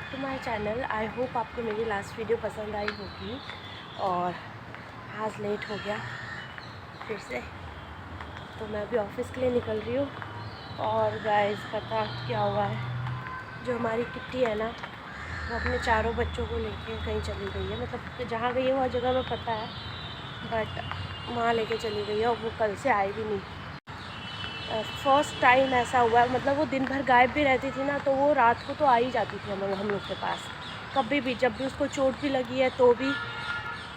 Back to my channel. I hope आपको मेरी last video पसंद आई होगी। और आज लेट हो गया फिर से, तो मैं अभी ऑफिस के लिए निकल रही हूँ। और गाइस पता क्या हुआ है, जो हमारी किट्टी है ना, वो अपने चारों बच्चों को लेके कहीं चली गई है। मतलब जहाँ गई है वह जगह में पता है, बट वहाँ लेके चली गई है और वो कल से आई भी नहीं। फर्स्ट टाइम ऐसा हुआ है। मतलब वो दिन भर गायब भी रहती थी ना, तो वो रात को तो आ ही जाती थी हम लोग के पास कभी भी, जब भी उसको चोट भी लगी है तो भी।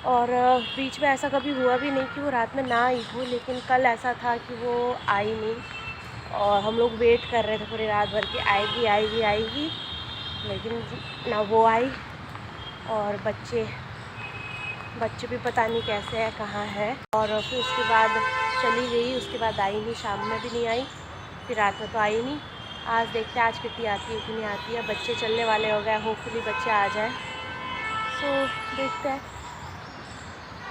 और बीच में ऐसा कभी हुआ भी नहीं कि वो रात में ना आई हो, लेकिन कल ऐसा था कि वो आई नहीं। और हम लोग वेट कर रहे थे पूरी रात भर कि आएगी आएगी आएगी, लेकिन ना वो आई। और बच्चे भी पता नहीं कैसे है, कहाँ है। और फिर उसके बाद चली गई, उसके बाद आई नहीं, शाम में भी नहीं आई, फिर रात में तो आई नहीं। आज देखते हैं आज कितनी आती है कि नहीं आती है। बच्चे चलने वाले हो गए, होपफुली बच्चे आ जाए। सो देखते हैं,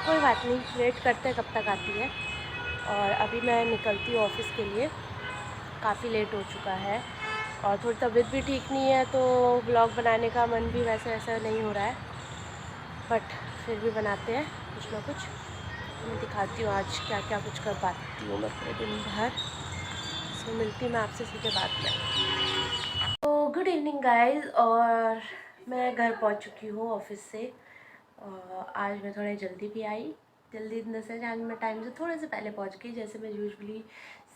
कोई बात नहीं, वेट करते हैं कब तक आती है। और अभी मैं निकलती हूँ ऑफिस के लिए, काफ़ी लेट हो चुका है और थोड़ी तबीयत भी ठीक नहीं है, तो व्लॉग बनाने का मन भी वैसा नहीं हो रहा है, बट फिर भी बनाते हैं कुछ ना कुछ। मैं दिखाती हूँ आज क्या क्या कुछ कर पाती हूँ मैं पूरे दिन भर। सो मिलती मैं आपसे सीधे बाद में। तो गुड इवनिंग गाइस, और मैं घर पहुँच चुकी हूँ ऑफिस से। आज मैं थोड़े जल्दी भी आई, जल्दी इन द सेंस आज मैं टाइम से थोड़े से पहले पहुँच गई। जैसे मैं यूजुअली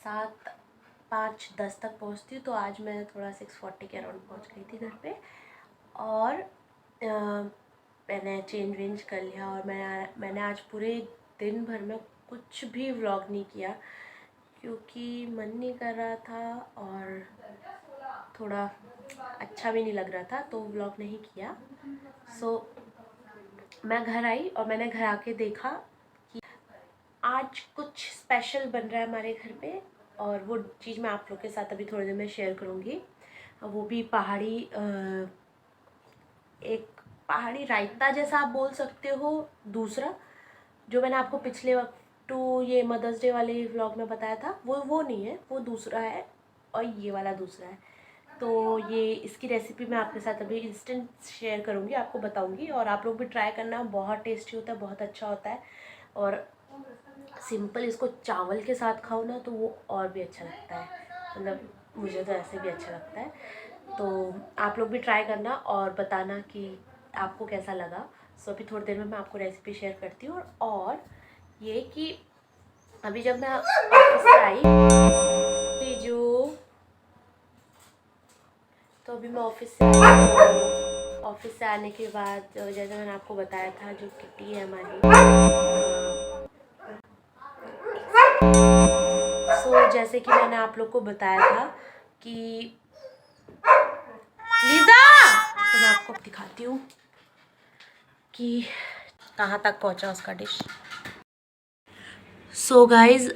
7:05-10 तक पहुँचती हूँ, तो आज मैं थोड़ा 6:40 के अराउंड पहुँच गई थी घर पे। और मैंने चेंज वेंज कर लिया और मैंने आज पूरे दिन भर में कुछ भी व्लॉग नहीं किया, क्योंकि मन नहीं कर रहा था और थोड़ा अच्छा भी नहीं लग रहा था, तो व्लॉग नहीं किया। सो मैं घर आई और मैंने घर आके देखा कि आज कुछ स्पेशल बन रहा है हमारे घर पे, और वो चीज़ मैं आप लोग के साथ अभी थोड़ी देर में शेयर करूँगी। वो भी पहाड़ी, एक पहाड़ी रायता जैसा आप बोल सकते हो। दूसरा जो मैंने आपको पिछले वक्त टू ये मदर्स डे वाले व्लॉग में बताया था, वो नहीं है, वो दूसरा है और ये वाला दूसरा है। तो ये इसकी रेसिपी मैं आपके साथ अभी इंस्टेंट शेयर करूँगी, आपको बताऊँगी। और आप लोग भी ट्राई करना, बहुत टेस्टी होता है, बहुत अच्छा होता है। और सिंपल इसको चावल के साथ खाओ ना, तो वो और भी अच्छा लगता है। मतलब मुझे तो ऐसे भी अच्छा लगता है। तो आप लोग भी ट्राई करना और बताना कि आपको कैसा लगा। सो अभी थोड़ी देर में मैं आपको रेसिपी शेयर करती हूँ। और ये कि अभी जब मैं ऑफिस से आई जो, तो अभी मैं ऑफिस से आई, तो ऑफिस से आने के बाद जैसे मैंने आपको बताया था, जो किट्टी है हमारी, सो जैसे कि मैंने आप लोग को बताया था कि लीजा, तो मैं आपको दिखाती हूँ कि कहाँ तक पहुँचा उसका डिश। सो गाइज़,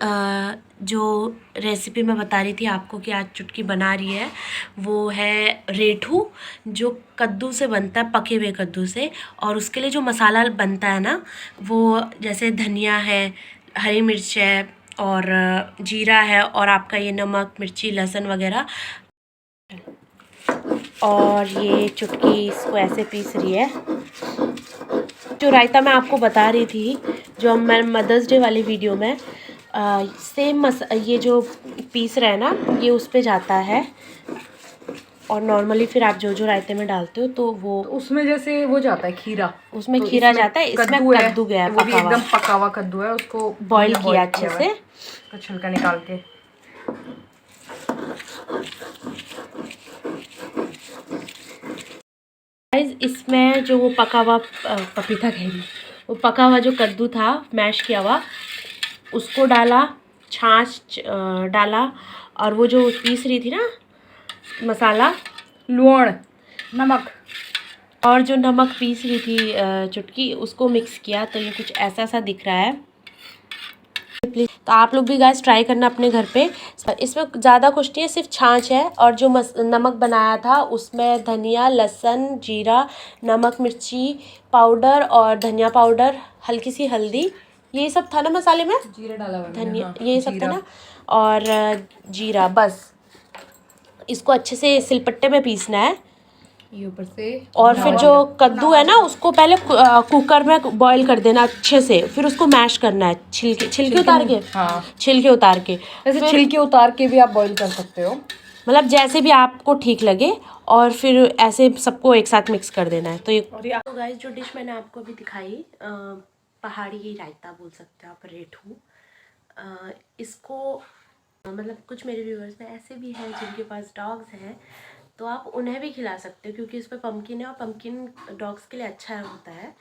जो रेसिपी मैं बता रही थी आपको कि आज चुटकी बना रही है, वो है रेठू, जो कद्दू से बनता है, पके हुए कद्दू से। और उसके लिए जो मसाला बनता है ना, वो जैसे धनिया है, हरी मिर्च है और जीरा है, और आपका ये नमक, मिर्ची, लहसुन वगैरह। और ये चुटकी इसको ऐसे पीस रही है। जो रायता मैं आपको बता रही थी, जो मैं मदर्स डे वाली वीडियो में सेम ये जो पीस रहा है ना, ये उस पे जाता है। और नॉर्मली फिर आप जो जो रायते में डालते हो, तो वो उसमें जैसे वो जाता है खीरा, उसमें तो खीरा जाता है, इसमें कद्दू गया है, वो भी एकदम पका हुआ कद्दू है। उसको बॉईल किया अच्छे से, तो छिलका निकाल के। इसमें जो वो पका हुआ पपीता कह रही, वो पका हुआ जो कद्दू था मैश किया हुआ, उसको डाला, छाछ डाला, और वो जो पीस रही थी ना मसाला, लूण, नमक, और जो नमक पीस रही थी चुटकी, उसको मिक्स किया। तो ये कुछ ऐसा सा दिख रहा है। प्लीज़, तो आप लोग भी गाइस ट्राई करना अपने घर पे। इसमें ज़्यादा कुछ नहीं है, सिर्फ छाछ है। और जो नमक बनाया था उसमें धनिया, लहसुन, जीरा, नमक, मिर्ची पाउडर और धनिया पाउडर, हल्की सी हल्दी, ये सब था ना मसाले में, जीरा डाला हुआ धनिया, हाँ, ये सब था ना, और जीरा। बस इसको अच्छे से सिलपट्टे में पीसना है। ये ऊपर से और फिर जो कद्दू है ना उसको पहले कुकर में बॉईल कर देना अच्छे से, फिर उसको मैश करना है छिलके उतार के। हाँ, छिलके उतार के वैसे छिलके उतार के भी आप बॉईल कर सकते हो, मतलब जैसे भी आपको ठीक लगे। और फिर ऐसे सबको एक साथ मिक्स कर देना है। तो गाइस जो डिश मैंने आपको अभी दिखाई, पहाड़ी रायता बोल सकते हो आप, रेठू। इसको मतलब कुछ मेरे व्यूअर्स में ऐसे भी हैं जिनके पास डॉग्स हैं, तो आप उन्हें भी खिला सकते हो क्योंकि इसमें पम्पकिन है और पम्पकिन डॉग्स के लिए अच्छा होता है।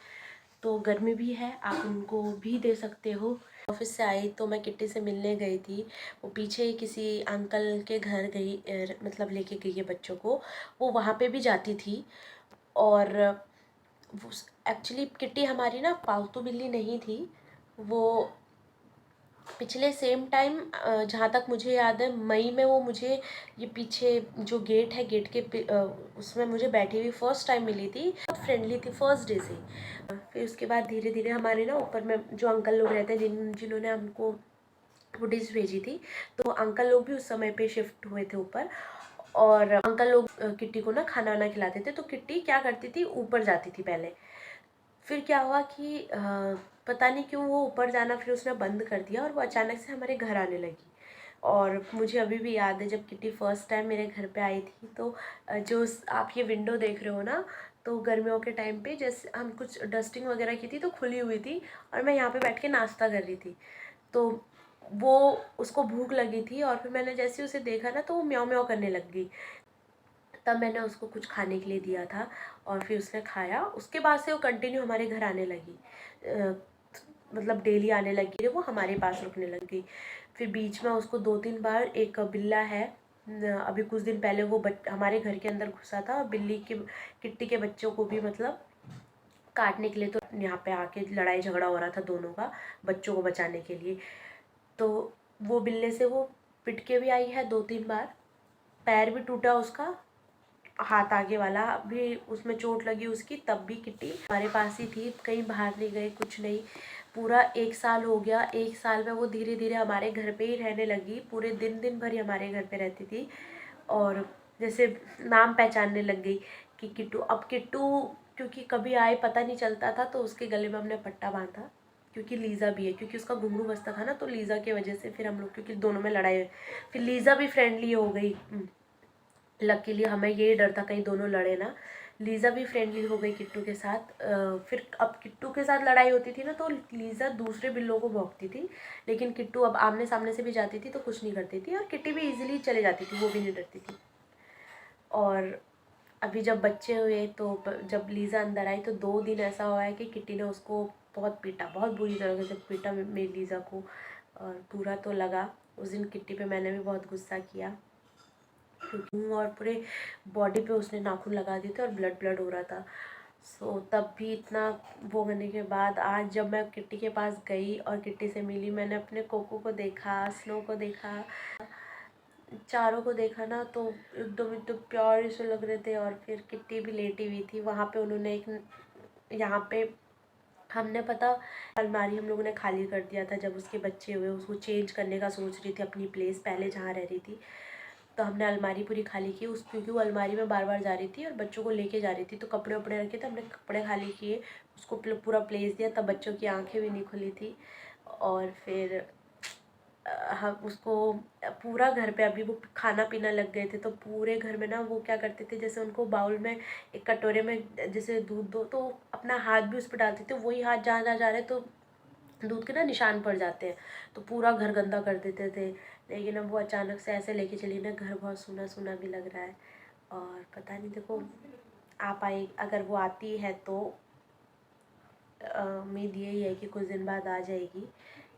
तो गर्मी भी है, आप उनको भी दे सकते हो। ऑफिस से आई तो मैं किट्टी से मिलने गई थी। वो पीछे किसी अंकल के घर गई, मतलब लेके गई है बच्चों को। वो वहाँ पे भी जाती थी। और एक्चुअली किट्टी हमारी ना पालतू बिल्ली नहीं थी। वो पिछले सेम टाइम, जहाँ तक मुझे याद है, मई में वो मुझे ये पीछे जो गेट है, गेट के उसमें मुझे बैठी हुई फर्स्ट टाइम मिली थी। बहुत फ्रेंडली थी फर्स्ट डे से। फिर उसके बाद धीरे धीरे हमारे ना ऊपर में जो अंकल लोग रहते हैं जिन्होंने हमको वो डिश भेजी थी, तो अंकल लोग भी उस समय पे शिफ्ट हुए थे ऊपर। और अंकल लोग किट्टी को ना खाना वाना खिलाते थे। तो किट्टी क्या करती थी, ऊपर जाती थी पहले। फिर क्या हुआ कि पता नहीं क्यों वो ऊपर जाना फिर उसने बंद कर दिया और वो अचानक से हमारे घर आने लगी। और मुझे अभी भी याद है जब किट्टी फर्स्ट टाइम मेरे घर पे आई थी, तो आप ये विंडो देख रहे हो ना, तो गर्मियों के टाइम पे जैसे हम कुछ डस्टिंग वगैरह की थी तो खुली हुई थी और मैं यहाँ पे बैठ के नाश्ता कर रही थी। तो वो उसको भूख लगी थी और फिर मैंने जैसे उसे देखा ना तो वो म्याऊं म्याऊं करने लग गई। तब मैंने उसको कुछ खाने के लिए दिया था और फिर उसने खाया। उसके बाद से वो कंटिन्यू हमारे घर आने लगी, मतलब डेली आने लगी, वो हमारे पास रुकने लग गई। फिर बीच में उसको 2-3 बार, एक बिल्ला है, अभी कुछ दिन पहले वो हमारे घर के अंदर घुसा था और किट्टी के बच्चों को भी मतलब काटने के लिए, तो यहाँ पे आके लड़ाई झगड़ा हो रहा था दोनों का बच्चों को बचाने के लिए। तो वो बिल्ले से वो पिट के भी आई है 2-3 बार। पैर भी टूटा उसका, हाथ आगे वाला भी उसमें चोट लगी उसकी। तब भी किट्टी हमारे पास ही थी, कहीं बाहर नहीं गई, कुछ नहीं। पूरा 1 साल हो गया। 1 साल में वो धीरे धीरे हमारे घर पे ही रहने लगी। पूरे दिन भर ही हमारे घर पे रहती थी और जैसे नाम पहचानने लग गई कि किट्टू। अब किट्टू क्योंकि कभी आए पता नहीं चलता था, तो उसके गले में हमने पट्टा बांधा। क्योंकि लीज़ा भी है, क्योंकि उसका घुंघरू बसता था ना, तो लीज़ा की वजह से फिर हम लोग, क्योंकि दोनों में लड़ाई हुई, फिर लीज़ा भी फ्रेंडली हो गई। लकीली हमें यही डर था कहीं दोनों लड़े ना। लीज़ा भी फ्रेंडली हो गई किट्टू के साथ। फिर अब किट्टू के साथ लड़ाई होती थी ना, तो लीज़ा दूसरे बिल्लों को भौंकती थी, लेकिन किट्टू अब आमने सामने से भी जाती थी तो कुछ नहीं करती थी। और किट्टी भी इजीली चले जाती थी, वो भी नहीं डरती थी। और अभी जब बच्चे हुए तो जब लीज़ा अंदर आई तो 2 दिन ऐसा हुआ है कि किट्टी ने उसको बहुत पीटा, बहुत बुरी तरह से पीटा मेरी लीज़ा को। और बुरा तो लगा। उस दिन किट्टी पे मैंने भी बहुत गुस्सा किया क्योंकि और पूरे बॉडी पे उसने नाखून लगा दिए थे और ब्लड हो रहा था। सो तब भी इतना वो करने के बाद आज जब मैं किट्टी के पास गई और किट्टी से मिली, मैंने अपने कोको को देखा, स्नो को देखा, चारों को देखा ना, तो एकदम प्यारे से लग रहे थे। और फिर किट्टी भी लेटी हुई थी वहाँ पे। उन्होंने एक यहाँ पे हमने पता अलमारी हम लोगों ने खाली कर दिया था जब उसके बच्चे हुए। उसको चेंज करने का सोच रही थी अपनी प्लेस, पहले जहाँ रह रही थी। तो हमने अलमारी पूरी खाली की क्योंकि वो अलमारी में बार बार जा रही थी और बच्चों को लेके जा रही थी। तो कपड़े वपड़े रखे थे, हमने कपड़े खाली किए, उसको पूरा प्लेस दिया। तब बच्चों की आंखें भी नहीं खुली थी। और फिर हम उसको पूरा घर पे, अभी वो खाना पीना लग गए थे तो पूरे घर में ना वो क्या करते थे, जैसे उनको बाउल में एक कटोरे में जैसे दूध दो तो अपना हाथ भी उस पर डालते थे। वही हाथ जहाँ जहाँ जा रहे तो दूध के ना निशान पड़ जाते हैं, तो पूरा घर गंदा कर देते थे। लेकिन अब वो अचानक से ऐसे लेके चली ना, घर बहुत सूना सूना भी लग रहा है। और पता नहीं, देखो आप आए, अगर वो आती है तो उम्मीद यही है कि कुछ दिन बाद आ जाएगी।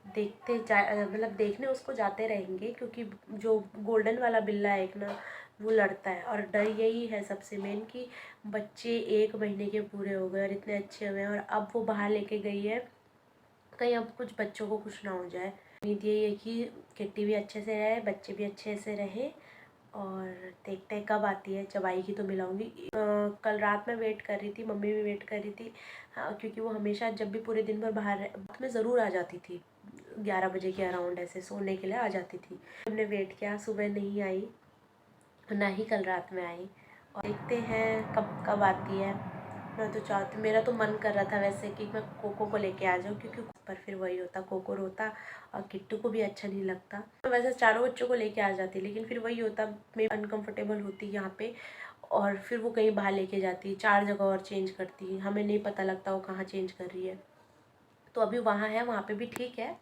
देखते जा मतलब देखने उसको जाते रहेंगे क्योंकि जो गोल्डन वाला बिल्ला है एक ना, वो लड़ता है। और डर यही है सबसे मेन कि बच्चे 1 महीने के पूरे हो गए और इतने अच्छे हुए हैं, और अब वो बाहर लेके गई है, कहीं अब कुछ बच्चों को कुछ ना हो जाए। उम्मीद यही है कि किट्टी भी अच्छे से रहे, बच्चे भी अच्छे से रहे। और देखते हैं कब आती है, जब आएगी तो मिलाऊंगी। कल रात में वेट कर रही थी, मम्मी भी वेट कर रही थी। हाँ, क्योंकि वो हमेशा जब भी पूरे दिन भर बाहर रात में ज़रूर आ जाती थी, 11 बजे के अराउंड ऐसे सोने के लिए आ जाती थी। हमने वेट किया, सुबह नहीं आई, ना ही कल रात में आई। और देखते हैं कब कब आती है। मैं तो चाहती, मेरा तो मन कर रहा था वैसे कि मैं कोको को लेके आ जाऊँ, क्योंकि पर फिर वही होता, कोको रोता और किट्टू को भी अच्छा नहीं लगता। तो वैसे चारों बच्चों को लेके आ जाती, लेकिन फिर वही होता, मैं अनकंफर्टेबल होती यहाँ पे, और फिर वो कहीं बाहर लेके जाती, 4 जगह और चेंज करती, हमें नहीं पता लगता वो कहाँ चेंज कर रही है। तो अभी वहाँ है, वहाँ पे भी ठीक है।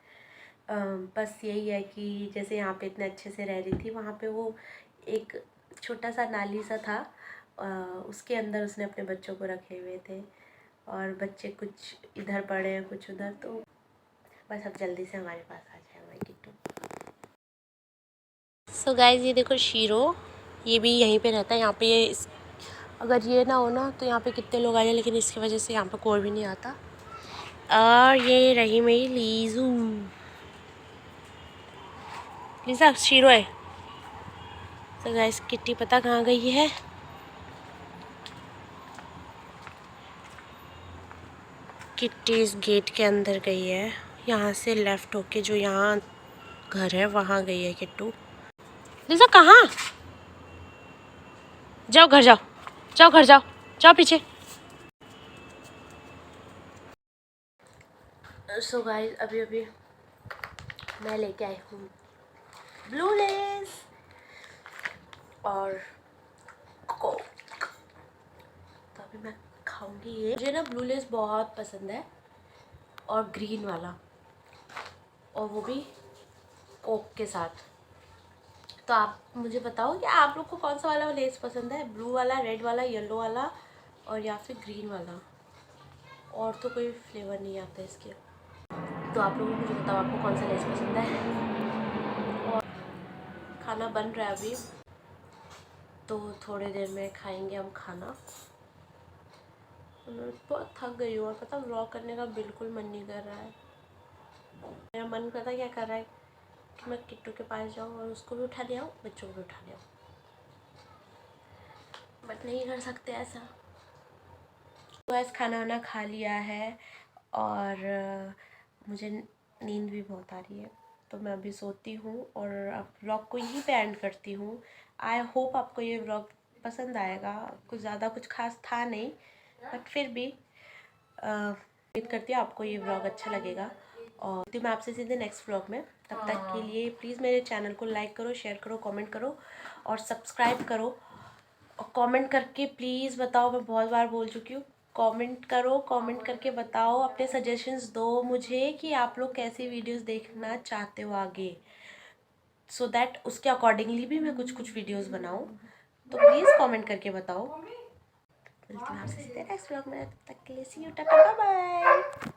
बस यही है कि जैसे यहाँ पे इतने अच्छे से रह रही थी, वहाँ पे वो एक छोटा सा नाली सा था, उसके अंदर उसने अपने बच्चों को रखे हुए थे, और बच्चे कुछ इधर पड़े हैं कुछ उधर। तो बस अब जल्दी से हमारे पास आ जाए हमारी किट्टू। सो गाइस, ये देखो शीरो, ये भी यहीं पे रहता है। यहाँ पे ये अगर ये ना हो ना तो यहाँ पे कितने लोग आ जाए, लेकिन इसकी वजह से यहाँ पे कोई भी नहीं आता। और ये रही मेरी लीजू, लीजा शीरो है। तो गाइस, किट्टी पता कहाँ गई है? किट्टी इस गेट के अंदर गई है, यहाँ से लेफ्ट होके जो यहाँ घर है वहाँ गई है किट्टू। लीजा कहाँ? जाओ घर जाओ, जाओ घर जाओ, जाओ पीछे। सो गाइस, अभी अभी मैं लेके आई हूँ ब्लू लेस और कोक। तो अभी मैं खाऊंगी ये। मुझे ना ब्लू लेस बहुत पसंद है, और ग्रीन वाला, और वो भी कोक के साथ। तो आप मुझे बताओ कि आप लोग को कौन सा वाला लेस पसंद है, ब्लू वाला, रेड वाला, येलो वाला, और या फिर ग्रीन वाला। और तो कोई फ्लेवर नहीं आता इसके। तो आप लोगों को मुझे बताओ आपको कौन सा लेस पसंद है। और खाना बन रहा है अभी, तो थोड़ी देर में खाएंगे हम खाना। मैं बहुत थक गई हूँ, और पता व्लॉग करने का बिल्कुल मन नहीं कर रहा है। मेरा मन पता क्या कर रहा है कि मैं किट्टू के पास जाऊँ और उसको भी उठा ले आऊँ, बच्चों को भी उठा ले आऊँ, बट नहीं कर सकते ऐसा। तो ऐसा खाना वाना खा लिया है, और मुझे नींद भी बहुत आ रही है, तो मैं अभी सोती हूँ, और अब व्लॉग को यहीं पे एंड करती हूँ। आई होप आपको ये व्लॉग पसंद आएगा। कुछ ज़्यादा कुछ खास था नहीं, बट फिर भी उम्मीद करती हूँ आपको ये व्लॉग अच्छा लगेगा। और मैं आपसे सीधे नेक्स्ट व्लॉग में, तब तक के लिए प्लीज़ मेरे चैनल को लाइक करो, शेयर करो, कमेंट करो और सब्सक्राइब करो। और कमेंट करके प्लीज़ बताओ, मैं बहुत बार बोल चुकी हूँ, कमेंट करो, कमेंट करके बताओ, अपने सजेशंस दो मुझे कि आप लोग कैसी वीडियोस देखना चाहते हो आगे, सो दैट उसके अकॉर्डिंगली भी मैं कुछ कुछ वीडियोस बनाऊँ। तो प्लीज़ कमेंट करके बताओ। मिलती हूँ आपसे सीधे नेक्स्ट व्लॉग में, तब तक के लिए सी यू, टाटा, बाय बाय।